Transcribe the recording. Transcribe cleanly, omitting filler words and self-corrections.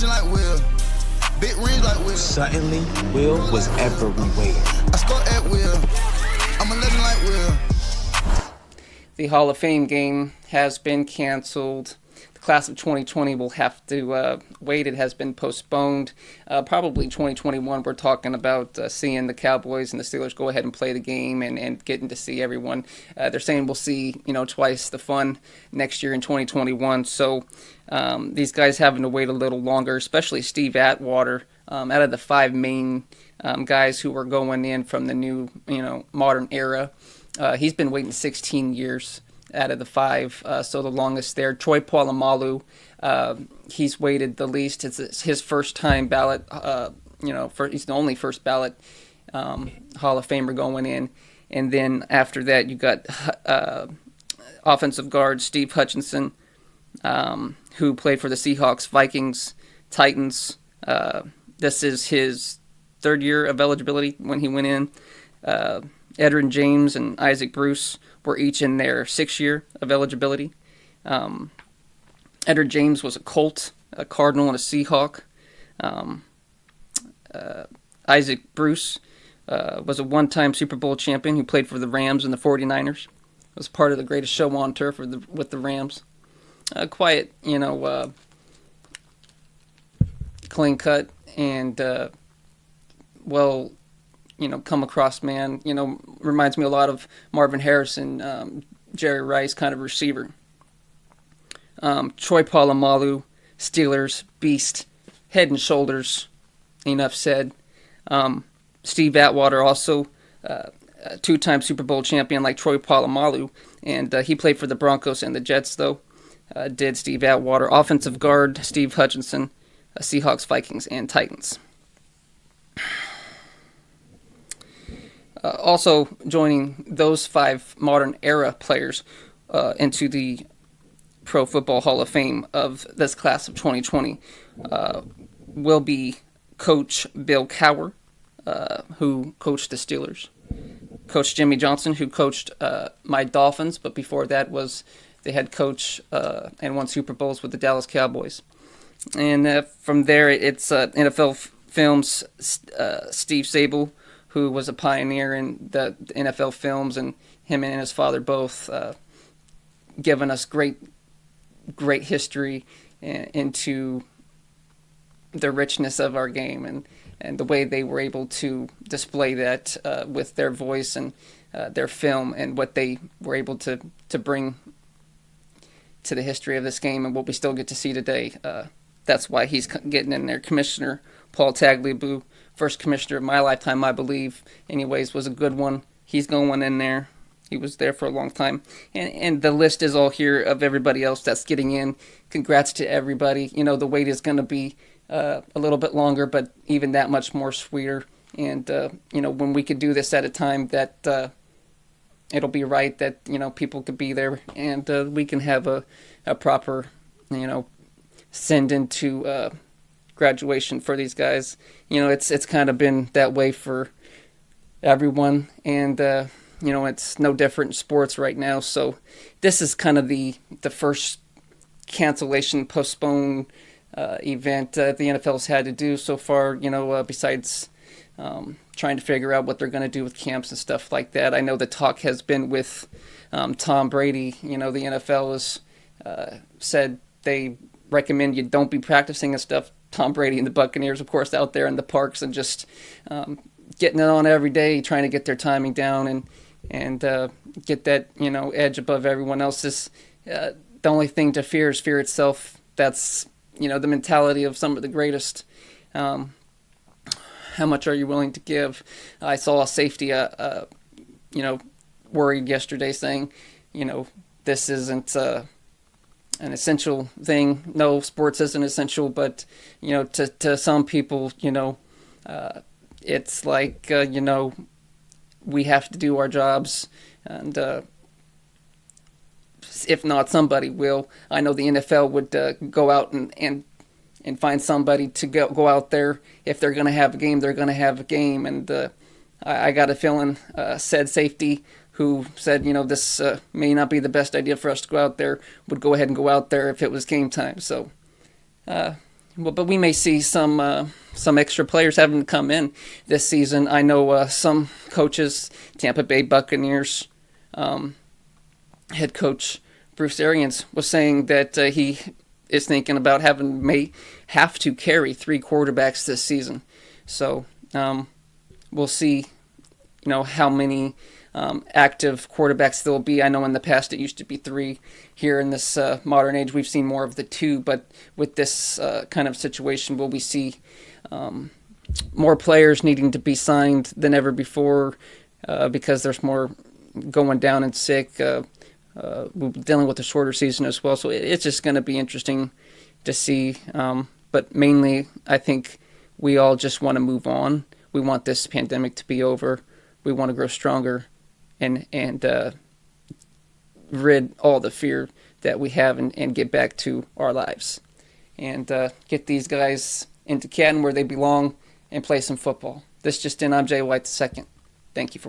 legend like Will. Big rings like Will. Suddenly, Will was everywhere. I score at Will. I'm a legend like Will. The Hall of Fame game has been canceled. The class of 2020 will have to wait. It has been postponed. Probably 2021, we're talking about seeing the Cowboys and the Steelers go ahead and play the game and getting to see everyone. They're saying we'll see, twice the fun next year in 2021. So these guys having to wait a little longer, especially Steve Atwater, out of the five main guys who were going in from the new, modern era. He's been waiting 16 years out of the five, so the longest there. Troy Polamalu, he's waited the least. It's his first time ballot. He's the only first ballot Hall of Famer going in. And then after that, you got offensive guard Steve Hutchinson, who played for the Seahawks, Vikings, Titans. This is his third year of eligibility when he went in. Edgerrin James and Isaac Bruce were each in their 6th year of eligibility. Edgerrin James was a Colt, a Cardinal, and a Seahawk. Isaac Bruce was a one-time Super Bowl champion who played for the Rams and the 49ers. Was part of the greatest show on turf with the Rams. Quiet, clean cut, and come across man, reminds me a lot of Marvin Harrison, Jerry Rice kind of receiver. Troy Polamalu, Steelers, beast, head and shoulders, enough said. Steve Atwater, also a two-time Super Bowl champion like Troy Polamalu, and he played for the Broncos and the Jets, though, did Steve Atwater. Offensive guard, Steve Hutchinson, Seahawks, Vikings, and Titans. Also joining those five modern era players into the Pro Football Hall of Fame of this class of 2020 will be Coach Bill Cowher, who coached the Steelers, Coach Jimmy Johnson, who coached my Dolphins, but before that was the head coach and won Super Bowls with the Dallas Cowboys. And from there, it's NFL Films, Steve Sable, who was a pioneer in the NFL films, and him and his father both given us great history into the richness of our game and the way they were able to display that with their voice and their film and what they were able to bring to the history of this game and what we still get to see today. That's why he's getting in there. Commissioner Paul Tagliabue, first commissioner of my lifetime, I believe, anyways, was a good one. He's going in there. He was there for a long time. And the list is all here of everybody else that's getting in. Congrats to everybody. The wait is going to be a little bit longer, but even that much more sweeter. And, when we could do this at a time that it'll be right, that, people could be there and we can have a proper, send into graduation for these guys. It's kind of been that way for everyone, and it's no different in sports right now. So this is kind of the first cancellation, postponed event the NFL's had to do so far, besides trying to figure out what they're going to do with camps and stuff like that. I know the talk has been with Tom Brady. The NFL has said they recommend you don't be practicing and stuff. Tom Brady and the Buccaneers, of course, out there in the parks and just getting it on every day, trying to get their timing down and get that, edge above everyone else's. The only thing to fear is fear itself. That's, the mentality of some of the greatest. How much are you willing to give? I saw a safety, worried yesterday saying, this isn't an essential thing. No, sports isn't essential, but, to some people, it's like, we have to do our jobs, and if not, somebody will. I know the NFL would go out and find somebody to go out there. If they're going to have a game, they're going to have a game, and I got a feeling said safety who said, this may not be the best idea for us to go out there, would go ahead and go out there if it was game time. So Well, but we may see some extra players having to come in this season. I know some coaches, Tampa Bay Buccaneers head coach Bruce Arians was saying that he is thinking about may have to carry 3 quarterbacks this season. So we'll see, how many active quarterbacks there will be. I know in the past it used to be 3. Here in this modern age, we've seen more of the 2. But with this kind of situation, will we see more players needing to be signed than ever before because there's more going down and sick, dealing with a shorter season as well. So it's just going to be interesting to see. But mainly, I think we all just want to move on. We want this pandemic to be over. We want to grow stronger and rid all the fear that we have and get back to our lives and get these guys into Canton where they belong and play some football. This just in, I'm Jay White II. Thank you for